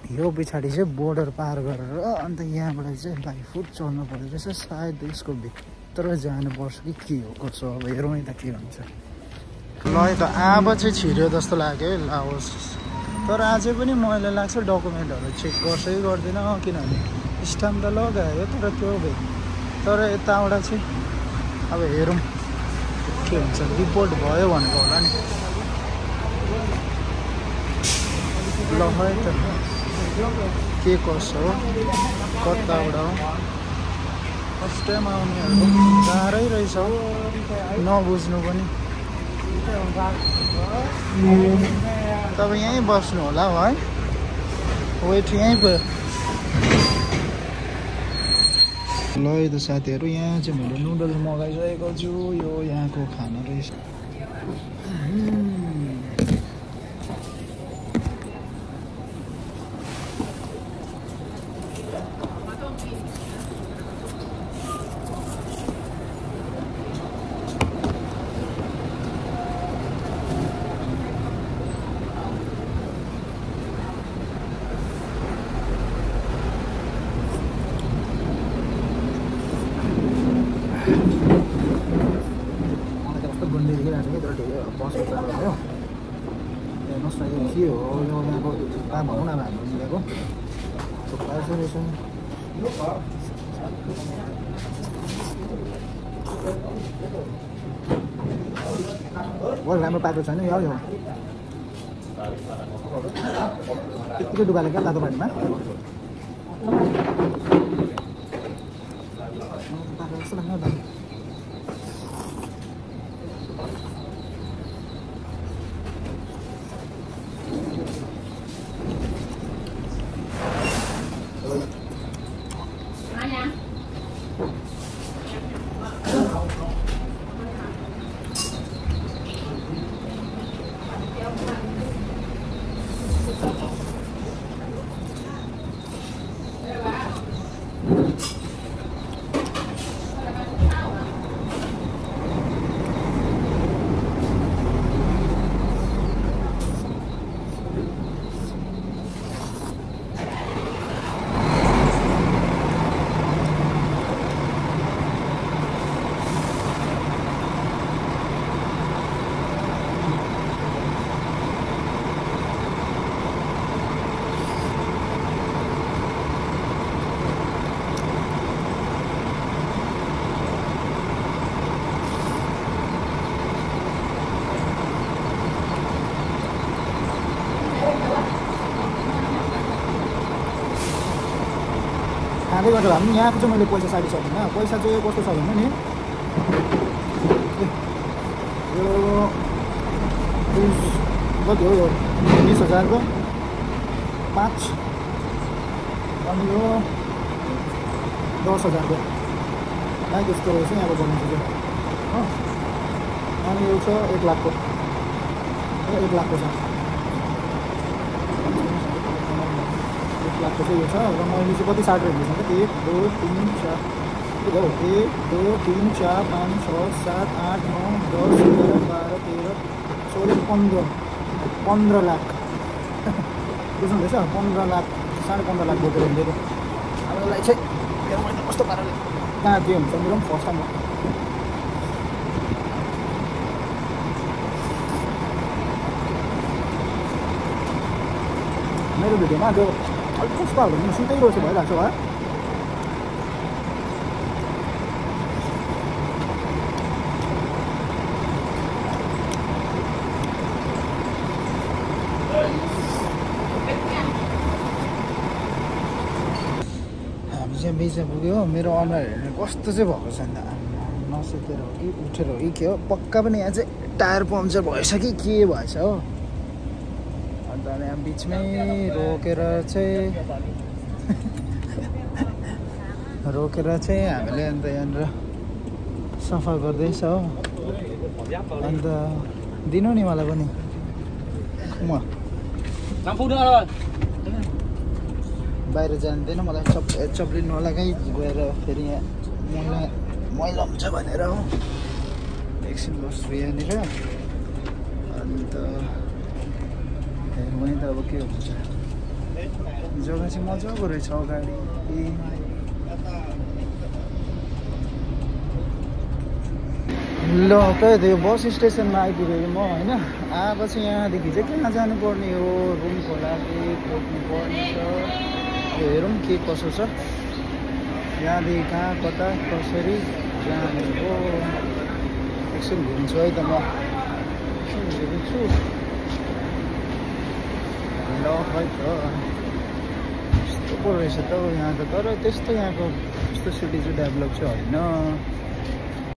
यो पछाडि चाहिँ बोर्डर पार गरेर अन्त यहाँबाट चाहिँ बाई फुट चढ्नु पर्यो रहेछ। सायद यसको भित्र जानुपर्छ कि के हो कसो, अब हेरौँ है त के हुन्छ। ल त अब चाहिँ छिर्यो जस्तो लाग्यो है लाओस। तर अझै पनि मैला लाग्छ, डकुमेन्टहरू चेक गर्छ कि गर्दैन किनभने स्ट्याम्प त लगायो तर त्यो तर यताबाट चाहिँ अब हेरौँ के हुन्छ। रिपोर्ट भयो भनेको होला नि। ल है त के कसो हो कताबाट हो। फर्स्ट टाइम आउनेहरू गाह्रै रहेछ हौ नबुझ्नु पनि। तपाईँ यहीँ बस्नु होला है, वेट यहीँ भयो। ल है त साथीहरू, यहाँ चाहिँ मैले नुडल्स मगाइरहेको छु। यो यहाँको खाना रहेछ। के हो यो यहाँको काम भनौँ न हाम्रो मिलेको राम्रो पाएको छैन यो त्यत्तिकै डुबाले क्या तातो पानीमा जस्तो लाग्छ। खाँदै गर्दा भए पनि यहाँको चाहिँ मैले पैसा साडी सक्दिनँ। पैसा चाहिँ कस्तो छ भने नि यो कति हो यो 20,000को 5 अनि यो 10,000को त्यस्तो रहेछ यहाँको बनाउँछ चाहिँ हो। अनि यो छ 1 लाखको 1 लाखको छ 1 लाखको चाहिँ यो छ। र मैले चाहिँ कति साडी हेर्दैछ त 1 2 3 4 हो 1 2 3 4 5 6 7 8 9 10 11 12 13 14 15 लाख बुझ्नुहुँदैछ। 15 लाख 15.5 लाख बोकेर हिँडेको। अब यसलाई चाहिँ मैले कस्तो पाराले कहाँ दियो हुन्छ मेरो पनि फर्स्ट टाइम हो। मेरो भिडियोमा त्यो अलिक कस्तो खालको सुताइरहेको छ भइरहेको छ है। बिचमा पुग्यो। मेरो अनुहार हेर्ने कस्तो चाहिँ भएको छ नि त, नसुतेर हो कि उठेर हो कि के हो। पक्का पनि यहाँ चाहिँ टायर पम्चर भएछ कि के भएछ हो। अन्त यहाँ बिचमै रोकेर चाहिँ हामीले अन्त यहाँनिर सफा गर्दैछ हो। अन्त दिनु नि मलाई पनि म बाहिर जान्दैन, मलाई चप्लिनु होला कहीँ गएर फेरि यहाँ मैला हुन्छ भनेर हो। एकछिन बस्छु यहाँनिर। अन्त वहीँ त अब के हुन्छ। जग्गा चाहिँ मजाको रहेछ अगाडि। ल त यो बस स्टेसनमा आइपुगेँ म होइन। अब चाहिँ यहाँदेखि चाहिँ कहाँ जानुपर्ने हो, रुमको लागि खोज्नु पर्ने छ। हेरौँ के कसो छ यहाँदेखि, कहाँ कता कसरी जाने हो। एकछिन घुम्छु है त म, घुम्छु। ल है त यस्तो पो रहेछ त यहाँ त, तर त्यस्तो यहाँको त्यस्तो सिटी चाहिँ डेभलप चाहिँ होइन।